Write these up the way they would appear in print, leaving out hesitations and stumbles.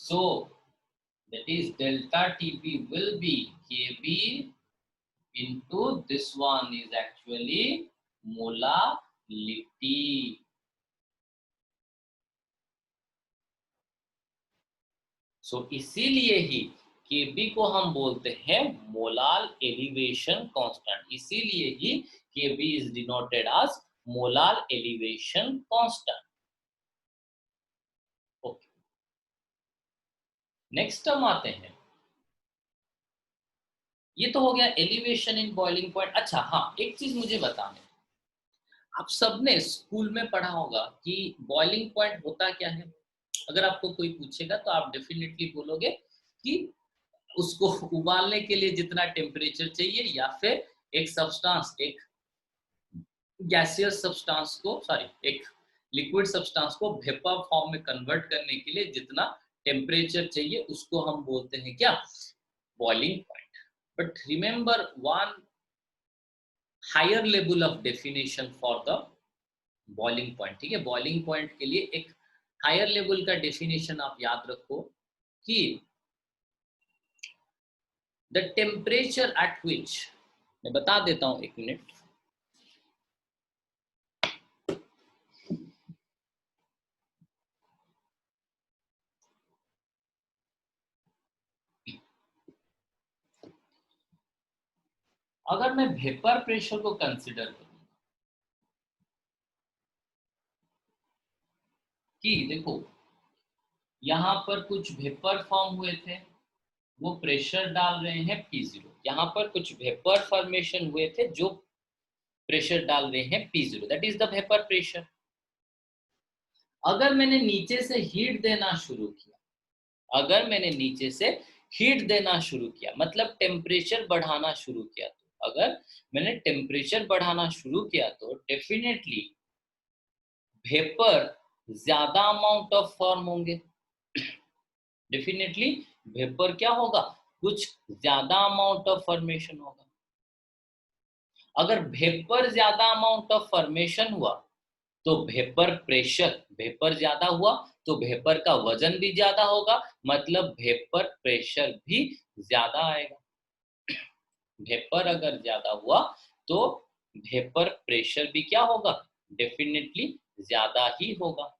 So that is delta TP will be Kb into this one is actually molality. सो इसीलिए ही Kb को हम बोलते हैं मोलाल एलिवेशन कांस्टेंट, इसीलिए ही Kb is denoted as molal elevation constant. Okay, next हम आते हैं, ये तो हो गया एलिवेशन इन बॉइलिंग पॉइंट। अच्छा हाँ, एक चीज मुझे बताना, आप सबने स्कूल में पढ़ा होगा कि बॉइलिंग पॉइंट होता क्या है। अगर आपको कोई पूछेगा तो आप डेफिनेटली बोलोगे कि उसको उबालने के लिए जितना टेम्परेचर चाहिए, या फिर एक सब्सटेंस, एक गैसियस सब्सटेंस को, सॉरी एक लिक्विड सब्सटेंस को वेपर फॉर्म में कन्वर्ट करने के लिए जितना टेम्परेचर चाहिए उसको हम बोलते हैं क्या, boiling point. But remember one higher level of definition for the boiling point, ठीक है। बॉइलिंग पॉइंट के लिए एक हायर लेवल का डेफिनेशन आप याद रखो कि द टेम्परेचर एट विच, मैं बता देता हूं, एक मिनट। अगर मैं वेपर प्रेशर को कंसीडर करूं कि देखो यहां पर कुछ वेपर फॉर्म हुए थे, वो प्रेशर डाल रहे हैं P0, यहां पर कुछ वेपर फॉर्मेशन हुए थे जो प्रेशर डाल रहे हैं P0, that is the vapour pressure. अगर मैंने नीचे से हीट देना शुरू किया, अगर मैंने नीचे से हीट देना शुरू किया, मतलब टेम्परेचर बढ़ाना शुरू किया, तो अगर मैंने टेम्परेचर बढ़ाना शुरू किया तो डेफिनेटली वेपर ज्यादा अमाउंट ऑफ फॉर्म होंगे, डेफिनेटली वेपर क्या होगा, कुछ ज्यादा अमाउंट ऑफ फॉर्मेशन होगा। अगर वेपर ज्यादा अमाउंट ऑफ फॉर्मेशन हुआ तो वेपर प्रेशर, वेपर ज्यादा हुआ तो वेपर का वजन भी ज्यादा होगा, मतलब वेपर प्रेशर भी ज्यादा आएगा। वेपर अगर ज्यादा हुआ तो वेपर प्रेशर भी क्या होगा, डेफिनेटली ज्यादा ही होगा।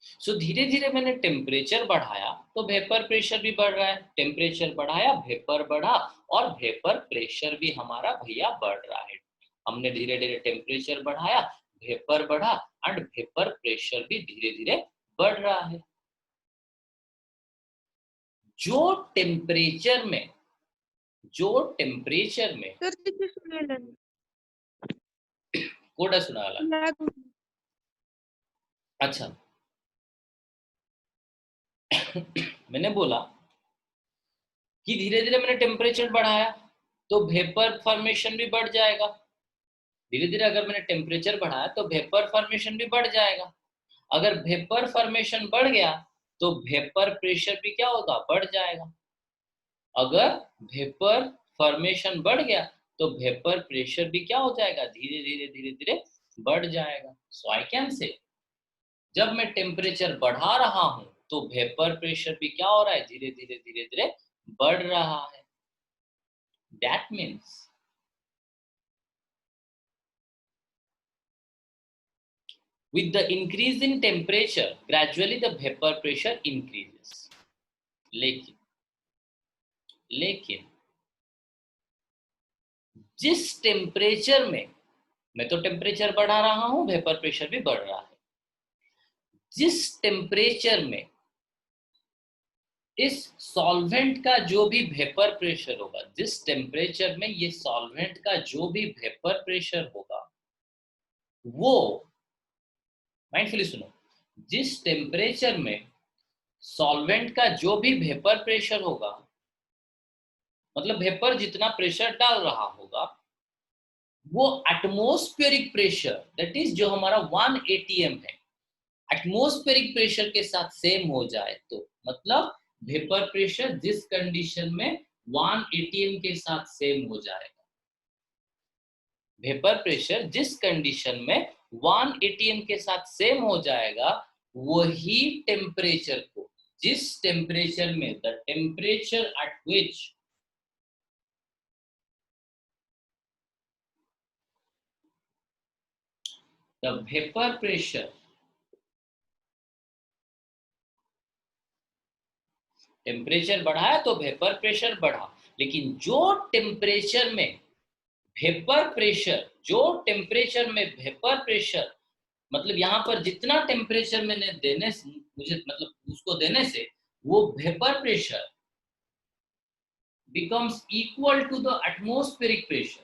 सो धीरे धीरे मैंने टेम्परेचर बढ़ाया तो वेपर प्रेशर भी बढ़ रहा है, टेम्परेचर बढ़ाया वेपर बढ़ा, और वेपर प्रेशर भी हमारा भैया बढ़ रहा है। हमने धीरे धीरे टेम्परेचर बढ़ाया, वेपर बढ़ा, एंड वेपर प्रेशर भी धीरे धीरे बढ़ रहा है। जो टेम्परेचर में कोड़ा सुना वाला, अच्छा मैंने बोला कि धीरे धीरे मैंने टेम्परेचर बढ़ाया तो वेपर फॉर्मेशन भी बढ़ जाएगा। धीरे धीरे अगर मैंने टेम्परेचर बढ़ाया तो वेपर फॉर्मेशन भी बढ़ जाएगा। अगर वेपर फॉर्मेशन बढ़ गया तो वेपर प्रेशर भी क्या होगा, बढ़ जाएगा। अगर वेपर फॉर्मेशन बढ़ गया तो वेपर प्रेशर भी क्या हो जाएगा, धीरे धीरे धीरे धीरे बढ़ जाएगा। सो आई कैन से, जब मैं टेम्परेचर बढ़ा रहा हूं तो वेपर प्रेशर भी क्या हो रहा है, धीरे धीरे धीरे धीरे बढ़ रहा है। That means with the increase in temperature gradually the vapor pressure increases। लेकिन जिस टेम्परेचर में, मैं तो टेम्परेचर बढ़ा रहा हूं, वेपर प्रेशर भी बढ़ रहा है, जिस टेम्परेचर में इस सॉल्वेंट का जो भी वेपर प्रेशर होगा, जिस टेम्परेचर में ये सॉल्वेंट का जो भी वेपर प्रेशर होगा, वो माइंडफुली सुनो, जिस टेम्परेचर में सॉल्वेंट का जो भी वेपर प्रेशर होगा, मतलब वेपर जितना प्रेशर डाल रहा होगा, वो एटमॉस्फेरिक प्रेशर, दैट इज जो हमारा 1 atm है, एटमॉस्फेरिक प्रेशर के साथ सेम हो जाए तो, मतलब वेपर प्रेशर जिस कंडीशन में 1 atm के साथ सेम हो जाएगा, वेपर प्रेशर जिस कंडीशन में 1 atm के साथ सेम हो जाएगा, वही टेम्परेचर को, जिस टेम्परेचर में, the temperature at which the vapour pressure, temperature बढ़ा है तो वेपर प्रेशर बढ़ा, लेकिन जो टेम्परेचर में वेपर प्रेशर, जो टेम्परेचर में वेपर प्रेशर, मतलब यहाँ पर जितना टेम्परेचर मैंने देने से, मुझे मतलब उसको देने से वो vapour pressure becomes equal to the atmospheric pressure,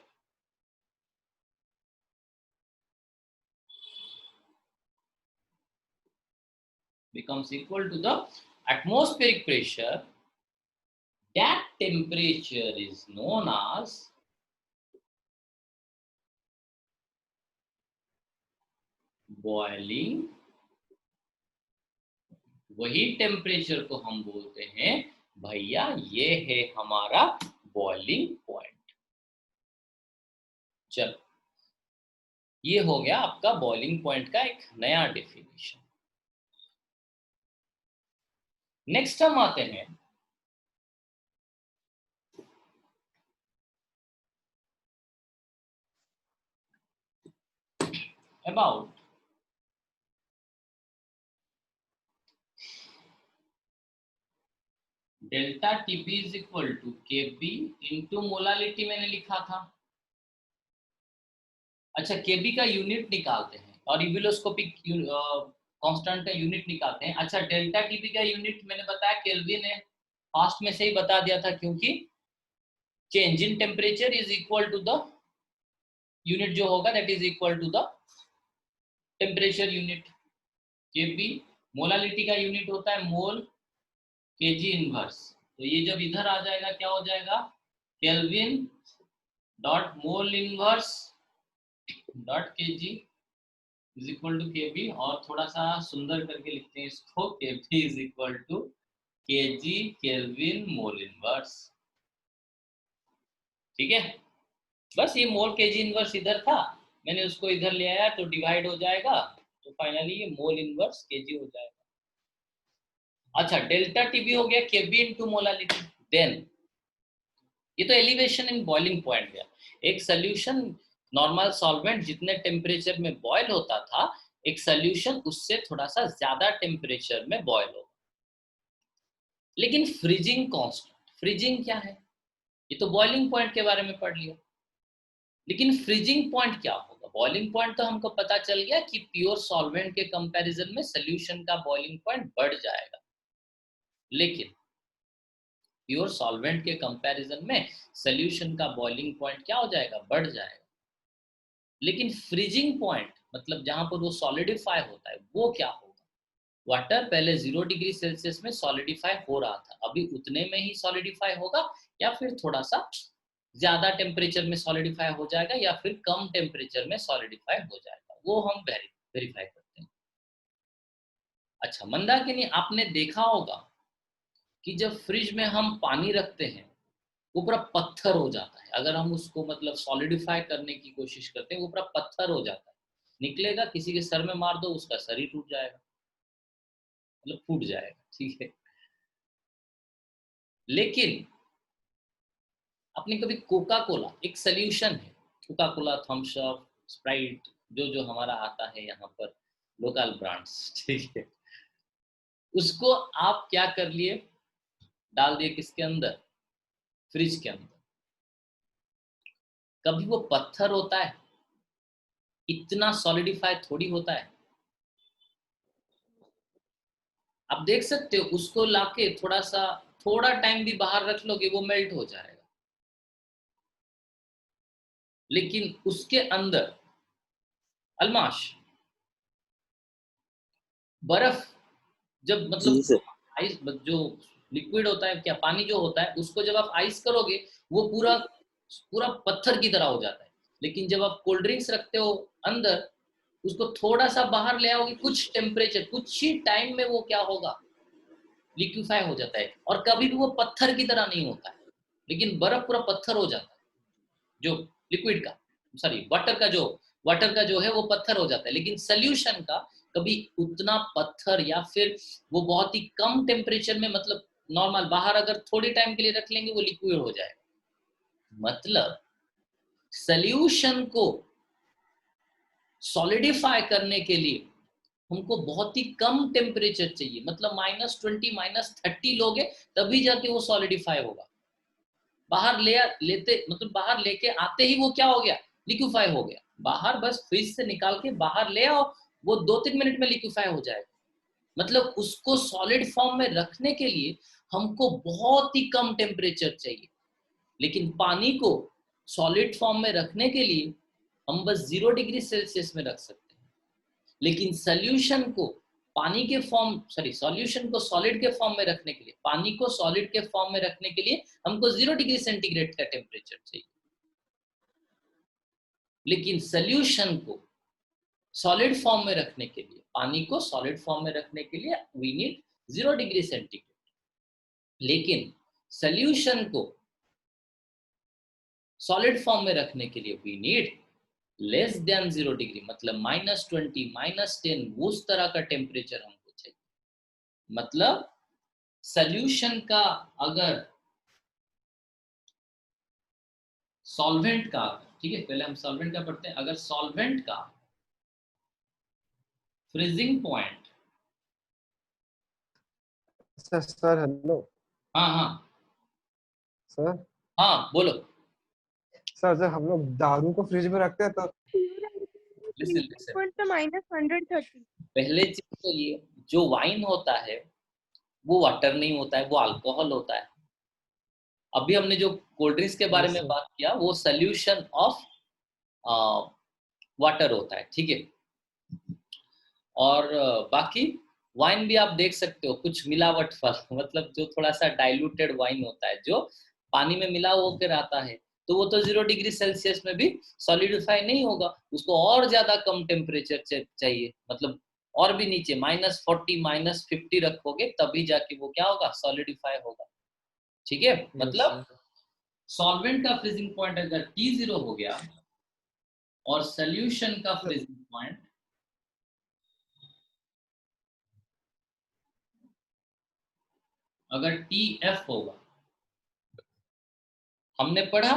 becomes equal to the atmospheric pressure. That temperature is known as boiling. वही टेम्परेचर को हम बोलते हैं भैया ये है हमारा बॉइलिंग पॉइंट। चलो, ये हो गया आपका बॉइलिंग पॉइंट का एक नया डेफिनेशन। नेक्स्ट हम आते हैं about delta TP is equal to KB into molality मैंने लिखा था। अच्छा, केबी का यूनिट निकालते हैं और इबिलोस्कोपिक कांस्टेंट का यूनिट निकालते हैं। अच्छा, डेल्टा टीपी का यूनिट मैंने बताया केल्विन है, फास्ट में से ही बता दिया था, क्योंकि change in temperature is equal to the unit जो होगा that is equal to the temperature unit. KP molality का यूनिट होता है मोल केजी इनवर्स, तो ये जब इधर आ जाएगा क्या हो जाएगा, kelvin dot mole inverse dot kg is equal to KB, और थोड़ा सा सुंदर करके लिखते हैं इसको, KB is equal to kg kelvin mole inverse. ठीक है, बस ये मोल केजी इनवर्स इधर था, मैंने उसको इधर ले आया तो डिवाइड हो जाएगा, तो फाइनली ये मोल इनवर्स केजी हो जाएगा। अच्छा, डेल्टा टीबी हो गया केबी इनटू मोलालिटी। देन ये तो एलिवेशन इन बॉइलिंग पॉइंट गया। एक सोल्यूशन नॉर्मल सॉल्वेंट जितने टेम्परेचर में बॉयल होता था, एक सोल्यूशन उससे थोड़ा सा ज्यादा टेम्परेचर में बॉयल होगा। लेकिन फ्रीजिंग कांस्टेंट, फ्रीजिंग क्या है, ये तो बॉइलिंग पॉइंट के बारे में पढ़ लिया, लेकिन फ्रीजिंग पॉइंट क्या होगा। बॉइलिंग पॉइंट तो हमको पता चल गया कि प्योर सॉल्वेंट के कंपैरिजन में सोल्यूशन का बॉइलिंग पॉइंट बढ़ जाएगा, लेकिन प्योर सॉल्वेंट के कंपैरिजन में सोल्यूशन का बॉइलिंग पॉइंट क्या हो जाएगा, बढ़ जाएगा। लेकिन फ्रीजिंग पॉइंट मतलब जहां पर वो सॉलिडिफाई होता है वो क्या होगा। वाटर पहले 0 डिग्री सेल्सियस में सॉलिडिफाई हो रहा था, अभी उतने में ही सॉलिडिफाई होगा, या फिर थोड़ा सा ज्यादा टेम्परेचर में सॉलिडिफाई हो जाएगा, या फिर कम टेम्परेचर में सॉलिडिफाई हो जाएगा, वो हम वेरीफाई करते हैं। अच्छा मंदाकिनी, आपने देखा होगा कि जब फ्रिज में हम पानी रखते हैं वो पूरा पत्थर हो जाता है, अगर हम उसको मतलब सॉलिडिफाई करने की कोशिश करते हैं वो पूरा पत्थर हो जाता है, निकलेगा, किसी के सर में मार दो उसका सर ही टूट जाएगा, मतलब फूट जाएगा। ठीक है, लेकिन आपने कभी कोका कोला, एक सोल्यूशन है Coca Cola, Thums Up, Sprite, जो जो हमारा आता है यहाँ पर लोकल ब्रांड्स, ठीक है, उसको आप क्या कर लिए, डाल दिए किसके अंदर, फ्रिज के अंदर। कभी वो पत्थर होता है, इतना सॉलिडिफाई थोड़ी होता है। आप देख सकते हो उसको लाके थोड़ा टाइम भी बाहर रख लोगे वो मेल्ट हो जाएगा, लेकिन उसके अंदर अलमाश बर्फ, जब मतलब आइस जो लिक्विड होता है, क्या पानी जो होता है, उसको जब आप आइस करोगे वो पूरा पूरा पत्थर की तरह हो जाता है, लेकिन जब आप कोल्ड ड्रिंक्स रखते हो अंदर, उसको थोड़ा सा बाहर ले आओगे, कुछ टेम्परेचर, कुछ ही टाइम में वो क्या होगा, लिक्विफाई हो जाता है, और कभी भी वो पत्थर की तरह नहीं होता है, लेकिन बर्फ पूरा पत्थर हो जाता है, जो लिक्विड का, सॉरी वाटर का जो है वो पत्थर हो जाता है, लेकिन सोल्यूशन का कभी उतना पत्थर या फिर वो बहुत ही कम टेम्परेचर में, मतलब नॉर्मल बाहर अगर थोड़ी टाइम के लिए रख लेंगे वो लिक्विड हो जाएगा। मतलब सॉल्यूशन को सॉलिडिफाई करने के लिए हमको बहुत ही कम टेम्परेचर चाहिए, मतलब -20 -30 लोगे तभी जाके वो सॉलिडिफाई होगा। बाहर लेते मतलब बाहर लेके आते ही वो क्या हो गया, लिक्विफाई हो गया। बाहर बस फ्रिज से निकाल के बाहर ले आओ, वो 2-3 मिनट में लिक्विफाई हो जाएगा। मतलब उसको सॉलिड फॉर्म में रखने के लिए हमको बहुत ही कम टेम्परेचर चाहिए, लेकिन पानी को सॉलिड फॉर्म में रखने के लिए हम बस 0 डिग्री सेल्सियस में रख सकते हैं। लेकिन सॉल्यूशन को पानी के फॉर्म सॉल्यूशन को सॉलिड के फॉर्म में रखने के लिए, पानी को सॉलिड के फॉर्म में रखने के लिए हमको 0 डिग्री सेंटीग्रेड का टेम्परेचर चाहिए। लेकिन सॉल्यूशन को सॉलिड फॉर्म में रखने के लिए, पानी को सॉलिड फॉर्म में रखने के लिए वी नीड 0 डिग्री सेंटीग्रेड। लेकिन सॉल्यूशन को सॉलिड फॉर्म में रखने के लिए we need less than 0 degree, मतलब -20 -10 उस तरह का टेम्परेचर हमको चाहिए। मतलब सॉल्यूशन का, अगर सॉल्वेंट का, ठीक है पहले हम सॉल्वेंट का पढ़ते हैं, अगर सॉल्वेंट का freezing point, sir sir hello हाँ हाँ सर। हाँ बोलो। सर जब हम लोग दारू को फ्रिज में रखते हैं तो लिसन लिसन, पॉइंट तो -130। पहले चीज तो ये, जो वाइन होता है वो वाटर नहीं होता है, वो अल्कोहल होता है। अभी हमने जो कोल्ड ड्रिंक्स के बारे यस में सर। बात किया वो सोल्यूशन ऑफ वाटर होता है, ठीक है। और बाकी वाइन भी आप देख सकते हो कुछ मिलावट वाला मतलब जो थोड़ा सा डाइल्यूटेड वाइन होता है, जो पानी में मिला होकर आता है, तो वो तो 0 डिग्री सेल्सियस में भी सॉलिडिफाई नहीं होगा, उसको और ज्यादा कम टेम्परेचर चाहिए, मतलब और भी नीचे -40 -50 रखोगे तभी जाके वो क्या होगा, सॉलिडिफाई होगा, ठीक है। यस मतलब सर। सॉल्वेंट का फ्रीजिंग पॉइंट अगर T0 हो गया और सोल्यूशन का फ्रीजिंग पॉइंट अगर TF होगा, हमने पढ़ा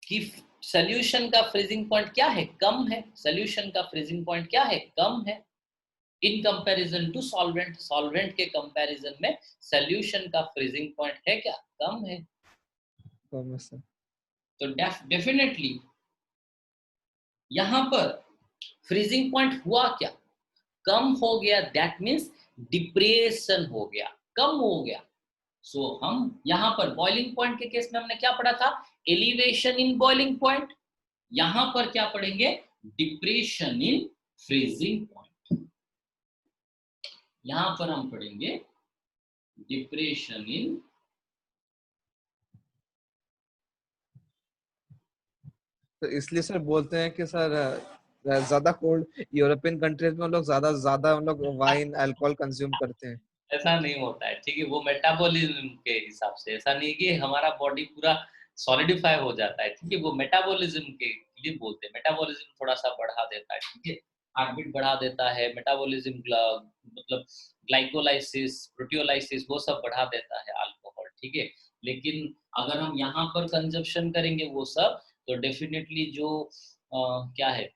कि सोल्यूशन का फ्रीजिंग पॉइंट क्या है, कम है। सोल्यूशन का फ्रीजिंग पॉइंट क्या है, कम है in comparison to solvent. Solvent के कंपैरिजन में सोल्यूशन का फ्रीजिंग पॉइंट है क्या, कम है। सर तो डेफिनेटली यहां पर फ्रीजिंग पॉइंट हुआ क्या, कम हो गया, दैट मीन्स डिप्रेशन हो गया, कम हो गया। सो हम यहां पर बॉइलिंग पॉइंट के केस में हमने क्या पढ़ा था, एलिवेशन इन बॉइलिंग पॉइंट। यहां पर क्या पढ़ेंगे, डिप्रेशन इन फ्रीजिंग पॉइंट। यहां पर हम पढ़ेंगे डिप्रेशन इन, तो इसलिए सर बोलते हैं कि सर ज्यादा कोल्ड यूरोपियन कंट्रीज में लोग ज्यादा हम लोग वाइन अल्कोहल कंज्यूम करते हैं। ऐसा नहीं होता है, ठीक है। वो मेटाबॉलिज्म के हिसाब से, ऐसा नहीं कि हमारा बॉडी पूरा सॉलिडिफाई हो जाता है, ठीक है। वो मेटाबॉलिज्म के लिए बोलते हैं, मेटाबॉलिज्म थोड़ा सा बढ़ा देता है, ठीक है। हार्टबीट बढ़ा देता है, मेटाबॉलिज्म मतलब ग्लाइकोलाइसिस प्रोटियोलाइसिस वो सब बढ़ा देता है अल्कोहल, ठीक है। लेकिन अगर हम यहाँ पर कंजप्शन करेंगे वो सब, तो डेफिनेटली जो क्या है,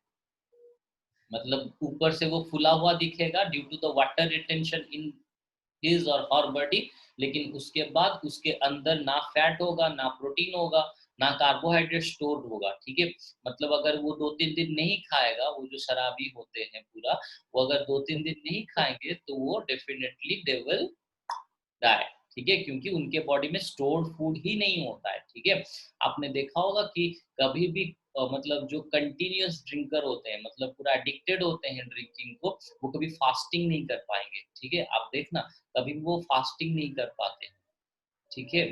मतलब ऊपर से वो फुला हुआ दिखेगा due to the water retention in his और हर बॉडी, लेकिन उसके बाद उसके अंदर ना फैट होगा, ना प्रोटीन होगा, ना कार्बोहाइड्रेट स्टोर होगा, ठीक है। मतलब अगर वो 2-3 दिन नहीं खाएगा, वो जो शराबी होते हैं पूरा, वो अगर 2-3 दिन नहीं खाएंगे तो वो डेफिनेटली दे विल डाई, ठीक है, क्योंकि उनके बॉडी में स्टोर्ड फूड ही नहीं होता है, ठीक है। आपने देखा होगा कि कभी भी मतलब जो कंटिन्यूअस ड्रिंकर होते हैं, मतलब पूरा एडिक्टेड होते हैं ड्रिंकिंग को, वो कभी फास्टिंग नहीं कर पाएंगे, ठीक है। आप देखना कभी वो फास्टिंग नहीं कर पाते, ठीक है।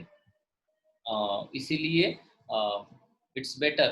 इसीलिए it's better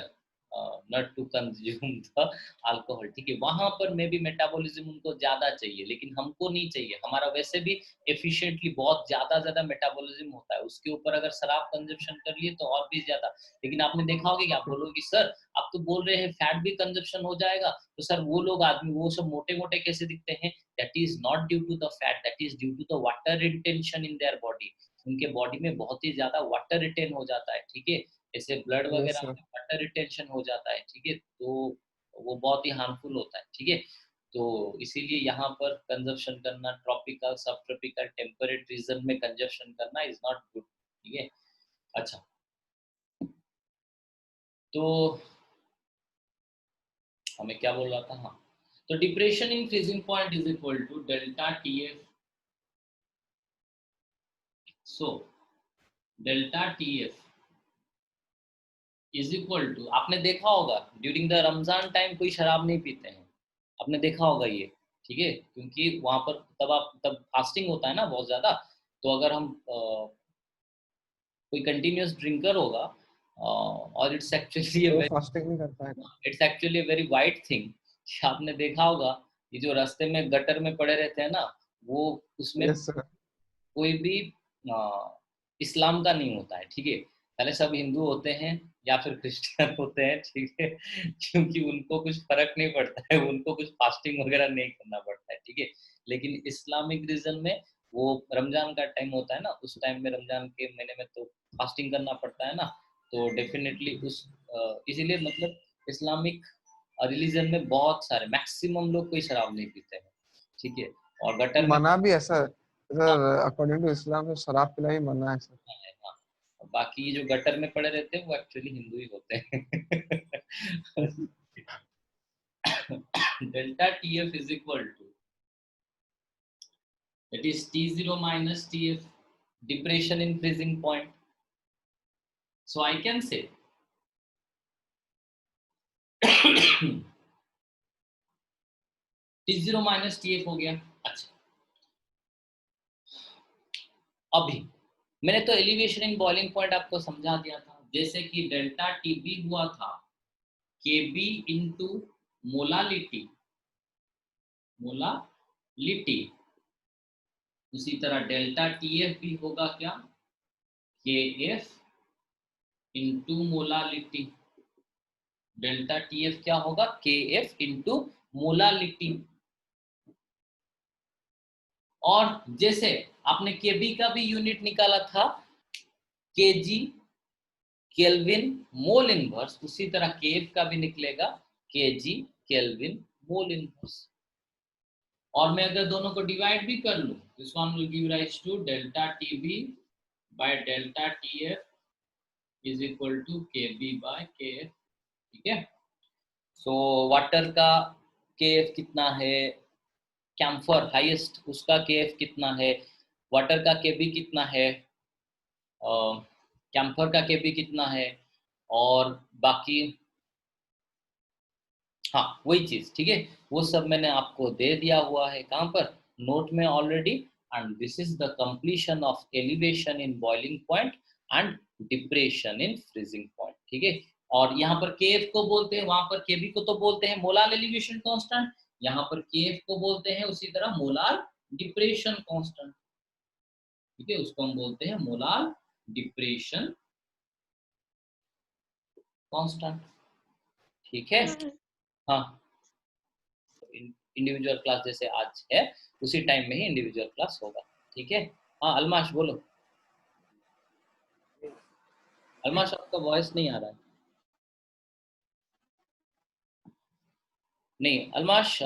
not to consume the alcohol, ठीक है। वहां पर मे भी मेटाबॉलिज्म उनको ज्यादा चाहिए, लेकिन हमको नहीं चाहिए। हमारा वैसे भी एफिशिएंटली बहुत ज्यादा मेटाबॉलिज्म होता है, उसके ऊपर अगर शराब कंजप्शन कर लिए तो और भी ज्यादा। लेकिन आपने देखा होगा कि आप बोलोगे सर आप तो बोल रहे हैं फैट भी कंजप्शन हो जाएगा, तो सर वो लोग आदमी वो सब मोटे मोटे कैसे दिखते हैं? That is not due to the fat, that is due to the water retention in their body. उनके बॉडी में बहुत ही ज्यादा वाटर रिटेन हो जाता है, ठीक है। जैसे ब्लड यस वगैरह सर। में वाटर रिटेंशन हो जाता है, ठीक है, तो वो बहुत ही हार्मफुल होता है, ठीक है। तो इसीलिए यहाँ पर कंजप्शन करना, ट्रॉपिकल सब ट्रॉपिकल टेम्परेट रीजन में कंजप्शन करना इज नॉट गुड, ठीक है। अच्छा, तो हमें क्या बोल रहा था? हाँ, तो depression in freezing point is equal to delta T F. So delta T F is equal to, आपने देखा होगा ड्यूरिंग द रमजान टाइम कोई शराब नहीं पीते हैं, आपने देखा होगा ये, ठीक है, क्योंकि वहां पर तब फास्टिंग होता है ना बहुत ज्यादा। तो अगर हम कोई कंटिन्यूअस ड्रिंकर होगा और इट्स तो वो एक्चुअली फास्टिंग नहीं कर पाएगा। It's actually very white thing. आपने देखा होगा ये जो रास्ते में गटर में पड़े रहते हैं ना, वो उसमें यस सर। कोई भी इस्लाम का नहीं होता है, ठीक है। पहले सब हिंदू होते हैं या फिर क्रिश्चियन होते हैं, ठीक है, क्योंकि उनको कुछ फर्क नहीं पड़ता है, उनको कुछ फास्टिंग वगैरह नहीं करना पड़ता है, ठीक है। लेकिन इस्लामिक रीजन में वो रमजान का टाइम होता है ना, उस टाइम में रमजान के महीने में तो फास्टिंग करना पड़ता है ना, तो डेफिनेटली उस इसीलिए मतलब इस्लामिक रिलीजन में बहुत सारे मैक्सिमम लोग कोई शराब नहीं पीते हैं, ठीक है। और गटर में मना भी है sir. Sir according to Islam तो शराब पिलाई मना है सर। है, हाँ। बाकी ये जो गटर में पड़े रहते हैं वो एक्चुअली हिंदू ही होते हैं। Delta T F is equal to, that is T0 minus TF, depression in freezing point. So I can say T0 minus TF हो गया। अच्छा, अभी मैंने तो एलिवेशन इन बॉइलिंग पॉइंट आपको समझा दिया था, जैसे कि डेल्टा टीबी हुआ था केबी इंटू मोलालिटी, मोलालिटी, उसी तरह डेल्टा टीएफ भी होगा क्या, के F into molality. Delta TF क्या होगा, के एफ इंटू मोलालिटी। और जैसे आपने केबी का भी यूनिट निकाला था केजी केल्विन मोल इनवर्स, उसी तरह केएफ का भी निकलेगा केजी केल्विन मोल इनवर्स। और मैं अगर दोनों को डिवाइड भी कर लूं, this one will give rise to delta TB by delta TF is equal to KB by KF, ठीक है। सो वाटर का केएफ कितना है, कैम्फर हाईएस्ट उसका केएफ कितना है, वाटर का केबी कितना है, कैम्फर का केबी कितना है, और बाकी हाँ वही चीज, ठीक है। वो सब मैंने आपको दे दिया हुआ है कहाँ पर, नोट में already. And this is the completion of elevation in boiling point and depression in freezing point, ठीक है। और यहाँ पर केएफ को बोलते हैं, वहां पर केबी को तो बोलते हैं मोलार एलिवेशन कांस्टेंट, यहाँ पर केएफ को बोलते हैं उसी तरह मोलार डिप्रेशन कांस्टेंट, ठीक है, उसको हम बोलते हैं मोलार डिप्रेशन कांस्टेंट, ठीक है। हाँ, इंडिविजुअल क्लास जैसे आज है उसी टाइम में ही इंडिविजुअल क्लास होगा, ठीक है। हाँ अलमाश बोलो। अलमाश आपका वॉइस नहीं आ रहा है। नहीं अलमाश